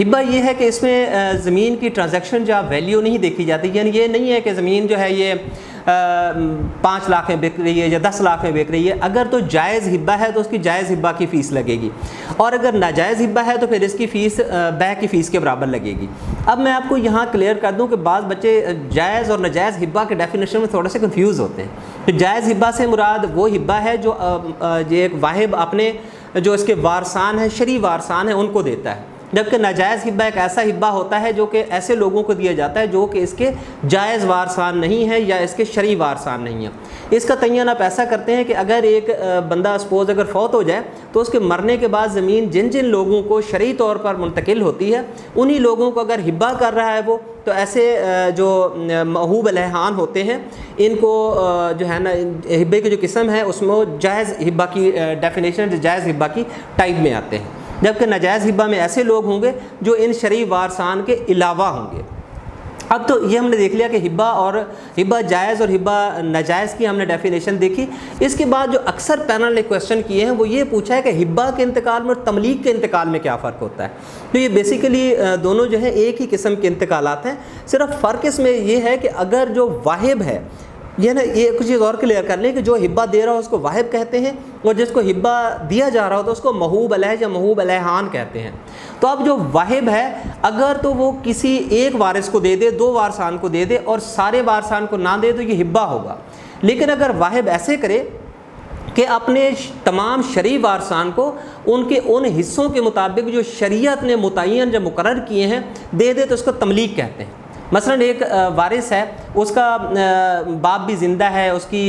ہبہ یہ ہے کہ اس میں زمین کی ٹرانزیکشن جو ویلیو نہیں دیکھی جاتی، یعنی یہ نہیں ہے کہ زمین جو ہے یہ 5 لاکھ میں بک رہی ہے یا 10 لاکھ میں بک رہی ہے، اگر تو جائز ہبہ ہے تو اس کی جائز ہبہ کی فیس لگے گی، اور اگر ناجائز ہبہ ہے تو پھر اس کی فیس بیع کی فیس کے برابر لگے گی۔ اب میں آپ کو یہاں کلیئر کر دوں کہ بعض بچے جائز اور ناجائز ہبہ کے ڈیفینیشن میں تھوڑا سے کنفیوز ہوتے ہیں۔ کہ جائز ہبہ سے مراد وہ ہبہ ہے جو ایک واہب اپنے جو اس کے وارثان ہیں، شرعی وارثان ہیں، ان کو دیتا ہے، جبکہ ناجائز ہبہ ایک ایسا ہبہ ہوتا ہے جو کہ ایسے لوگوں کو دیا جاتا ہے جو کہ اس کے جائز وارثان نہیں ہیں یا اس کے شرعی وارثان نہیں ہیں۔ اس کا تعین آپ ایسا کرتے ہیں کہ اگر ایک بندہ سپوز اگر فوت ہو جائے تو اس کے مرنے کے بعد زمین جن جن لوگوں کو شرعی طور پر منتقل ہوتی ہے انہی لوگوں کو اگر ہبہ کر رہا ہے وہ، تو ایسے جو موہوب الیحان ہوتے ہیں ان کو جو ہے نا ہبے کی جو قسم ہے اس میں وہ جائز ہبہ کی ڈیفینیشن، جائز ہبہ کی ٹائپ میں آتے ہیں، جبکہ ناجائز ہبہ میں ایسے لوگ ہوں گے جو ان شرعی وارثان کے علاوہ ہوں گے۔ اب تو یہ ہم نے دیکھ لیا کہ ہبہ جائز اور ہبہ ناجائز کی ہم نے ڈیفینیشن دیکھی۔ اس کے بعد جو اکثر پینل نے کویسچن کیے ہیں وہ یہ پوچھا ہے کہ ہبہ کے انتقال میں اور تملیک کے انتقال میں کیا فرق ہوتا ہے۔ تو یہ بیسیکلی دونوں جو ہیں ایک ہی قسم کے انتقالات ہیں، صرف فرق اس میں یہ ہے کہ اگر جو واہب ہے، یہ نا یہ کچھ چیز اور کلیئر کر لیں کہ جو ہبہ دے رہا ہو اس کو واہب کہتے ہیں، اور جس کو ہبہ دیا جا رہا ہو تو اس کو موہوب علیہ یا موہوب الیحان کہتے ہیں۔ تو اب جو واہب ہے اگر تو وہ کسی ایک وارث کو دے دے، 2 وارثان کو دے دے اور سارے وارثان کو نہ دے تو یہ ہبہ ہوگا، لیکن اگر واہب ایسے کرے کہ اپنے تمام شرعی وارثان کو ان کے ان حصوں کے مطابق جو شریعت نے متعین یا مقرر کیے ہیں دے دے تو اس کو تملیک کہتے ہیں۔ مثلا ایک وارث ہے، اس کا باپ بھی زندہ ہے، اس کی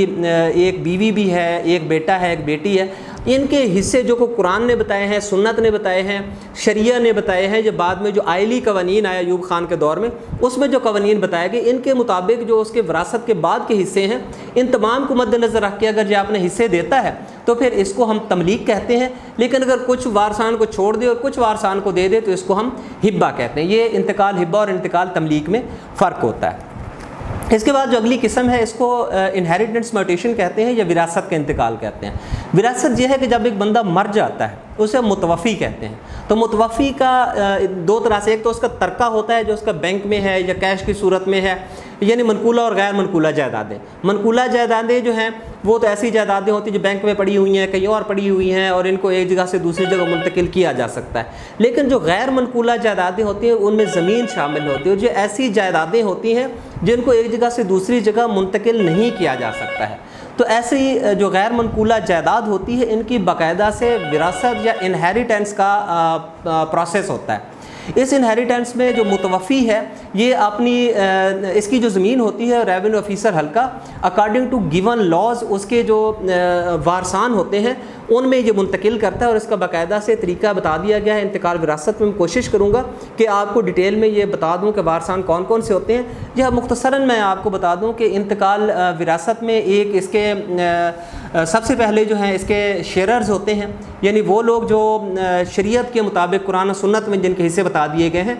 ایک بیوی بھی ہے، ایک بیٹا ہے، ایک بیٹی ہے، ان کے حصے جو کو قرآن نے بتائے ہیں، سنت نے بتائے ہیں، شریعہ نے بتائے ہیں، جو بعد میں جو آئلی قوانین آیا ایوب خان کے دور میں اس میں جو قوانین بتائے گئے ان کے مطابق جو اس کے وراثت کے بعد کے حصے ہیں ان تمام کو مد نظر رکھ کے اگر جو اپنے حصے دیتا ہے تو پھر اس کو ہم تملیک کہتے ہیں، لیکن اگر کچھ وارثان کو چھوڑ دے اور کچھ وارثان کو دے دے تو اس کو ہم ہبہ کہتے ہیں۔ یہ انتقال ہبہ اور انتقال تملیک میں فرق ہوتا ہے۔ اس کے بعد جو اگلی قسم ہے اس کو انہیریٹنس میوٹیشن کہتے ہیں یا وراثت کا انتقال کہتے ہیں۔ وراثت یہ ہے کہ جب ایک بندہ مر جاتا ہے اسے متوفی کہتے ہیں۔ تو متوفی کا 2 طرح سے، ایک تو اس کا ترکہ ہوتا ہے جو اس کا بینک میں ہے یا کیش کی صورت میں ہے، یعنی منقولہ اور غیر منقولہ جائیدادیں۔ منقولہ جائیدادیں جو ہیں وہ تو ایسی جائیدادیں ہوتی ہیں جو بینک میں پڑی ہوئی ہیں، کہیں اور پڑی ہوئی ہیں اور ان کو ایک جگہ سے دوسری جگہ منتقل کیا جا سکتا ہے۔ لیکن جو غیر منقولہ جائیدادیں ہوتی ہیں ان میں زمین شامل ہوتی ہے، جو ایسی جائیدادیں ہوتی ہیں جن کو ایک جگہ سے دوسری جگہ منتقل نہیں کیا جا سکتا ہے۔ تو ایسی جو غیر منقولہ جائیداد ہوتی ہے ان کی باقاعدہ سے وراثت یا انہیریٹنس کا پروسیس ہوتا ہے۔ اس انہیریٹنس میں جو متوفی ہے یہ اپنی اس کی جو زمین ہوتی ہے ریونیو آفیسر حلقہ اکارڈنگ ٹو گیون لاز اس کے جو وارثان ہوتے ہیں ان میں یہ منتقل کرتا ہے، اور اس کا باقاعدہ سے طریقہ بتا دیا گیا ہے انتقال وراثت میں۔ میں کوشش کروں گا کہ آپ کو ڈیٹیل میں یہ بتا دوں کہ وارثان کون کون سے ہوتے ہیں۔ یہ مختصراً میں آپ کو بتا دوں کہ انتقال وراثت میں ایک اس کے سب سے پہلے جو ہیں اس کے شیئررز ہوتے ہیں، یعنی وہ لوگ جو شریعت کے مطابق قرآن و سنت میں جن کے حصے بتا دیے گئے ہیں۔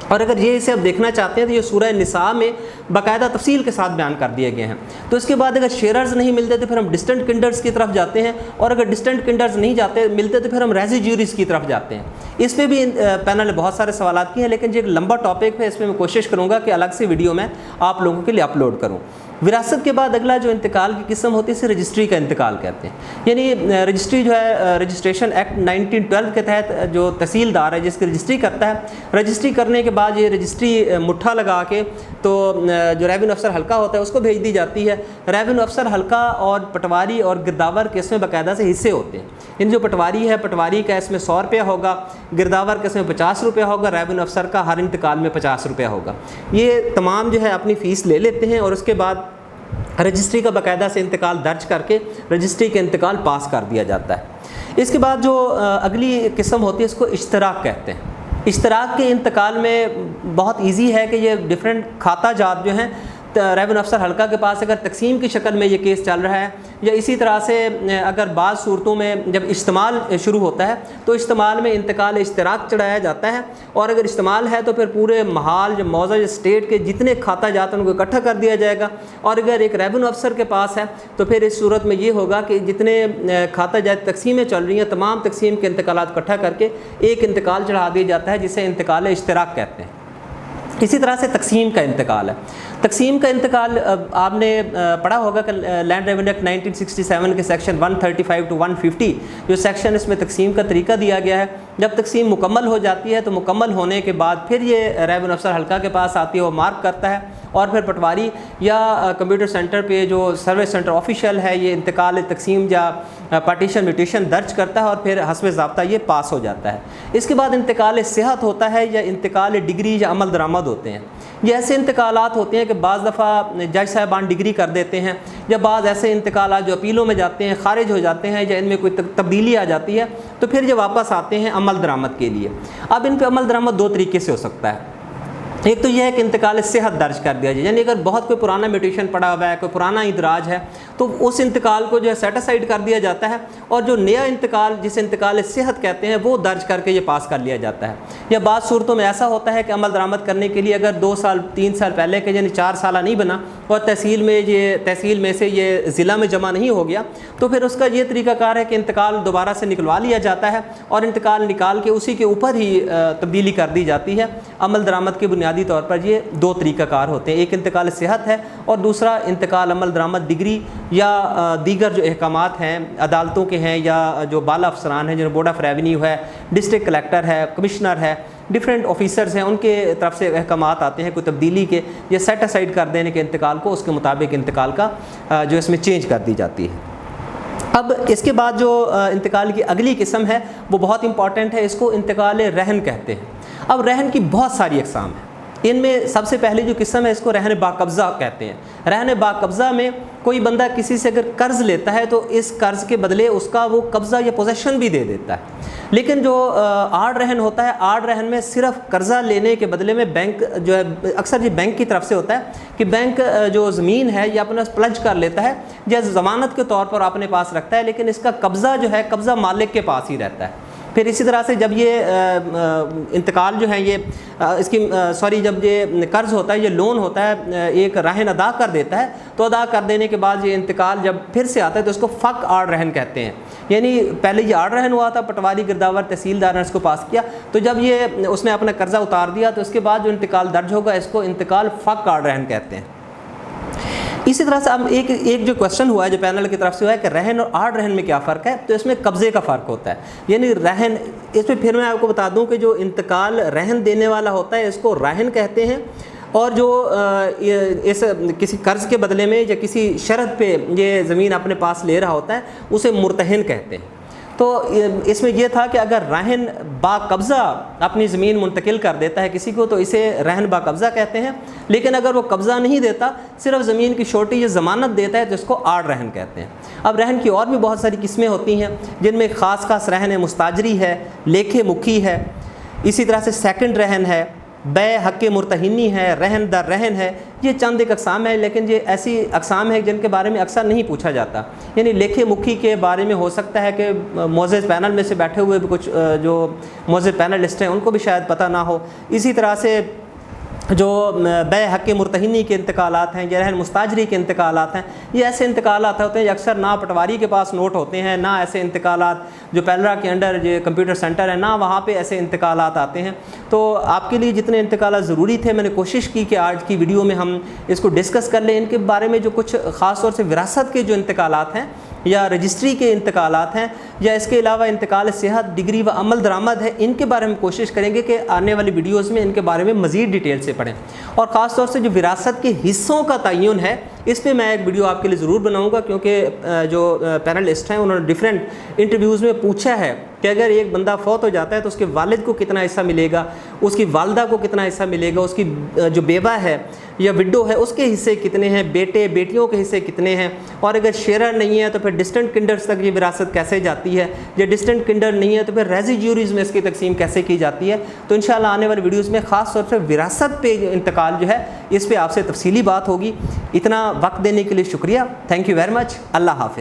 اور اگر یہ اسے آپ دیکھنا چاہتے ہیں تو یہ سورہ نساء میں باقاعدہ تفصیل کے ساتھ بیان کر دیے گئے ہیں۔ تو اس کے بعد اگر شیئررز نہیں ملتے تو پھر ہم ڈسٹنٹ کنڈرز کی طرف جاتے ہیں، اور اگر ڈسٹنٹ کنڈرز نہیں ملتے تو پھر ہم ریزیڈیوریز کی طرف جاتے ہیں۔ اس پہ بھی پینل نے بہت سارے سوالات کیے ہیں، لیکن یہ ایک لمبا ٹاپک ہے، اس میں میں کوشش کروں گا کہ الگ سے ویڈیو میں آپ لوگوں کے لیے اپلوڈ کروں۔ وراثت کے بعد اگلا جو انتقال کی قسم ہوتی ہے اسے رجسٹری کا انتقال کہتے ہیں۔ یعنی رجسٹری جو ہے رجسٹریشن ایکٹ 1912 کے تحت جو تحصیلدار ہے جس کی رجسٹری کرتا ہے، رجسٹری کرنے کے بعد یہ رجسٹری مٹھا لگا کے تو جو ریونیو افسر حلقہ ہوتا ہے اس کو بھیج دی جاتی ہے۔ ریونیو افسر حلقہ اور پٹواری اور گرداور کے اس میں باقاعدہ سے حصے ہوتے ہیں۔ ان جو پٹواری ہے، پٹواری کا اس میں 100 روپیہ ہوگا، گرداور کا اس میں 50 روپیہ ہوگا، ریونیو افسر کا ہر انتقال میں 50 روپیہ ہوگا۔ یہ تمام جو ہے اپنی فیس لے لیتے ہیں، اور اس کے بعد رجسٹری کا باقاعدہ سے انتقال درج کر کے رجسٹری کا انتقال پاس کر دیا جاتا ہے۔ اس کے بعد جو اگلی قسم ہوتی ہے اس کو اشتراک کہتے ہیں۔ اشتراک کے انتقال میں بہت ایزی ہے کہ یہ ڈفرینٹ کھاتہ جات جو ہیں ریونیو افسر حلقہ کے پاس اگر تقسیم کی شکل میں یہ کیس چل رہا ہے، یا اسی طرح سے اگر بعض صورتوں میں جب اشتمال شروع ہوتا ہے تو اشتمال میں انتقال اشتراک چڑھایا جاتا ہے، اور اگر اشتمال ہے تو پھر پورے محال جو موضع اسٹیٹ کے جتنے کھاتہ جات ہیں ان کو اکٹھا کر دیا جائے گا، اور اگر ایک ریونیو افسر کے پاس ہے تو پھر اس صورت میں یہ ہوگا کہ جتنے کھاتہ جات تقسیمیں چل رہی ہیں تمام تقسیم کے انتقالات اکٹھا کر کے ایک انتقال چڑھا دیا جاتا ہے جسے انتقال اشتراک کہتے ہیں۔ اسی طرح سے تقسیم کا انتقال ہے۔ تقسیم کا انتقال آپ نے پڑھا ہوگا کہ لینڈ ریونیو ایکٹ 1967 کے سیکشن 135 to 150 جو سیکشن اس میں تقسیم کا طریقہ دیا گیا ہے، جب تقسیم مکمل ہو جاتی ہے تو مکمل ہونے کے بعد پھر یہ ریونیو افسر حلقہ کے پاس آتی ہے، وہ مارک کرتا ہے، اور پھر پٹواری یا کمپیوٹر سینٹر پہ جو سروس سینٹر آفیشیل ہے یہ انتقال تقسیم یا پارٹیشن میوٹیشن درج کرتا ہے، اور پھر حسب ضابطہ یہ پاس ہو جاتا ہے۔ اس کے بعد انتقال صحت ہوتا ہے، یا انتقال ڈگری یا عمل درآمد ہوتے ہیں۔ یہ ایسے انتقالات ہوتے ہیں کہ بعض دفعہ جج صاحبان ڈگری کر دیتے ہیں، یا بعض ایسے انتقالات جو اپیلوں میں جاتے ہیں خارج ہو جاتے ہیں، یا ان میں کوئی تبدیلی آ جاتی ہے تو پھر یہ واپس آتے ہیں عمل درآمد کے لیے۔ اب ان پہ عمل درآمد دو طریقے سے ہو سکتا ہے۔ ایک تو یہ ہے کہ انتقال صحت درج کر دیا جائے، یعنی اگر بہت کوئی پرانا میوٹیشن پڑا ہوا ہے، کوئی پرانا اندراج ہے، تو اس انتقال کو جو ہے سیٹ اسائڈ کر دیا جاتا ہے، اور جو نیا انتقال جسے انتقال صحت کہتے ہیں وہ درج کر کے یہ پاس کر لیا جاتا ہے۔ یا بعض صورتوں میں ایسا ہوتا ہے کہ عمل درآمد کرنے کے لیے اگر 2 سال 3 سال پہلے کے یعنی 4 سالہ نہیں بنا اور تحصیل میں سے یہ ضلع میں جمع نہیں ہو گیا، تو پھر اس کا یہ طریقہ کار ہے کہ انتقال دوبارہ سے نکلوا لیا جاتا ہے، اور انتقال نکال کے اسی کے اوپر ہی تبدیلی کر دی جاتی ہے۔ عمل درآمد کے بنیادی طور پر یہ دو طریقہ کار ہوتے ہیں، ایک انتقال صحت ہے اور دوسرا انتقال عمل درآمد ڈگری یا دیگر جو احکامات ہیں عدالتوں کے ہیں، یا جو بالا افسران ہیں جنہوں بورڈ آف ریونیو ہے، ڈسٹرکٹ کلیکٹر ہے، کمشنر ہے، ڈفرینٹ آفیسرز ہیں، ان کے طرف سے احکامات آتے ہیں کوئی تبدیلی کے یا سیٹ اسائڈ کر دینے کے انتقال کو، اس کے مطابق انتقال کا جو اس میں چینج کر دی جاتی ہے۔ اب اس کے بعد جو انتقال کی اگلی قسم ہے وہ بہت امپورٹنٹ ہے، اس کو انتقال رہن کہتے ہیں۔ اب رہن کی بہت ساری اقسام ہیں، ان میں سب سے پہلی جو قسم ہے اس کو رہن با قبضہ کہتے ہیں۔ رہن با قبضہ میں کوئی بندہ کسی سے اگر قرض لیتا ہے تو اس قرض کے بدلے اس کا وہ قبضہ یا پوزیشن بھی دے دیتا ہے، لیکن جو آڑ رہن ہوتا ہے، آڑ رہن میں صرف قرضہ لینے کے بدلے میں بینک جو ہے اکثر یہ بینک کی طرف سے ہوتا ہے کہ بینک جو زمین ہے یہ اپنا پلج کر لیتا ہے یا ضمانت کے طور پر اپنے پاس رکھتا ہے، لیکن اس کا قبضہ جو ہے قبضہ مالک کے پاس ہی رہتا ہے۔ پھر اسی طرح سے جب یہ انتقال جو ہے جب یہ قرض ہوتا ہے، یہ لون ہوتا ہے، ایک رہن ادا کر دیتا ہے، تو ادا کر دینے کے بعد یہ انتقال جب پھر سے آتا ہے تو اس کو فق آڑ رہن کہتے ہیں۔ یعنی پہلے یہ آڑ رہن ہوا تھا، پٹواری گرداور تحصیلدار نے اس کو پاس کیا، تو جب اس نے اپنا قرضہ اتار دیا تو اس کے بعد جو انتقال درج ہوگا اس کو انتقال فق آڑ رہن کہتے ہیں۔ اسی طرح سے اب ایک جو کویشچن ہوا ہے جو پینل کی طرف سے ہوا ہے کہ رہن اور آڑ رہن میں کیا فرق ہے، تو اس میں قبضے کا فرق ہوتا ہے۔ یعنی رہن، اس میں پھر میں آپ کو بتا دوں کہ جو انتقال رہن دینے والا ہوتا ہے اس کو راہن کہتے ہیں، اور جو اس کسی قرض کے بدلے میں یا کسی شرط پہ یہ زمین اپنے پاس لے رہا ہوتا ہے اسے مرتہن کہتے ہیں۔ تو اس میں یہ تھا کہ اگر راہن با قبضہ اپنی زمین منتقل کر دیتا ہے کسی کو تو اسے رہن با قبضہ کہتے ہیں، لیکن اگر وہ قبضہ نہیں دیتا، صرف زمین کی چھوٹی یہ ضمانت دیتا ہے تو اس کو آڑ رہن کہتے ہیں۔ اب رہن کی اور بھی بہت ساری قسمیں ہوتی ہیں جن میں خاص رہن مستاجری ہے، لیکھے مکھی ہے، اسی طرح سے سیکنڈ رہن ہے، بے حق مرتہنی ہے، رہن در رہن ہے۔ یہ چند ایک اقسام ہے، لیکن یہ ایسی اقسام ہے جن کے بارے میں اکثر نہیں پوچھا جاتا۔ یعنی لیکھے مکھی کے بارے میں ہو سکتا ہے کہ معزز پینل میں سے بیٹھے ہوئے بھی کچھ جو معزز پینلسٹ ہیں ان کو بھی شاید پتہ نہ ہو۔ اسی طرح سے جو بے حق مرتہنی کے انتقالات ہیں یا رہن مستاجری کے انتقالات ہیں، یہ ایسے انتقالات ہوتے ہیں یہ اکثر نہ پٹواری کے پاس نوٹ ہوتے ہیں، نہ ایسے انتقالات جو پیلرا کے انڈر جو کمپیوٹر سینٹر ہے نہ وہاں پہ ایسے انتقالات آتے ہیں۔ تو آپ کے لیے جتنے انتقالات ضروری تھے میں نے کوشش کی کہ آج کی ویڈیو میں ہم اس کو ڈسکس کر لیں۔ ان کے بارے میں جو کچھ خاص طور سے وراثت کے جو انتقالات ہیں یا رجسٹری کے انتقالات ہیں یا اس کے علاوہ انتقال صحت، ڈگری و عمل درآمد ہے، ان کے بارے میں کوشش کریں گے کہ آنے والی ویڈیوز میں ان کے بارے میں مزید ڈیٹیل سے پڑھیں۔ اور خاص طور سے جو وراثت کے حصوں کا تعین ہے اس پہ میں ایک ویڈیو آپ کے لیے ضرور بناؤں گا، کیونکہ جو پینلسٹ ہیں انہوں نے ڈیفرنٹ انٹرویوز میں پوچھا ہے کہ اگر ایک بندہ فوت ہو جاتا ہے تو اس کے والد کو کتنا حصہ ملے گا، اس کی والدہ کو کتنا حصہ ملے گا، اس کی جو بیوہ ہے یا وڈو ہے اس کے حصے کتنے ہیں، بیٹے بیٹیوں کے حصے کتنے ہیں، اور اگر شیئرر نہیں ہے تو پھر ڈسٹنٹ کنڈرز تک یہ وراثت کیسے جاتی ہے، یا ڈسٹنٹ کنڈر نہیں ہے تو پھر ریزیڈیوریز میں اس کی تقسیم کیسے کی جاتی ہے۔ تو انشاءاللہ آنے والی ویڈیوز میں خاص طور سے وراثت پہ انتقال جو ہے اس پہ آپ سے تفصیلی بات ہوگی۔ اتنا وقت دینے کے لیے شکریہ، تھینک یو ویری مچ، اللہ حافظ۔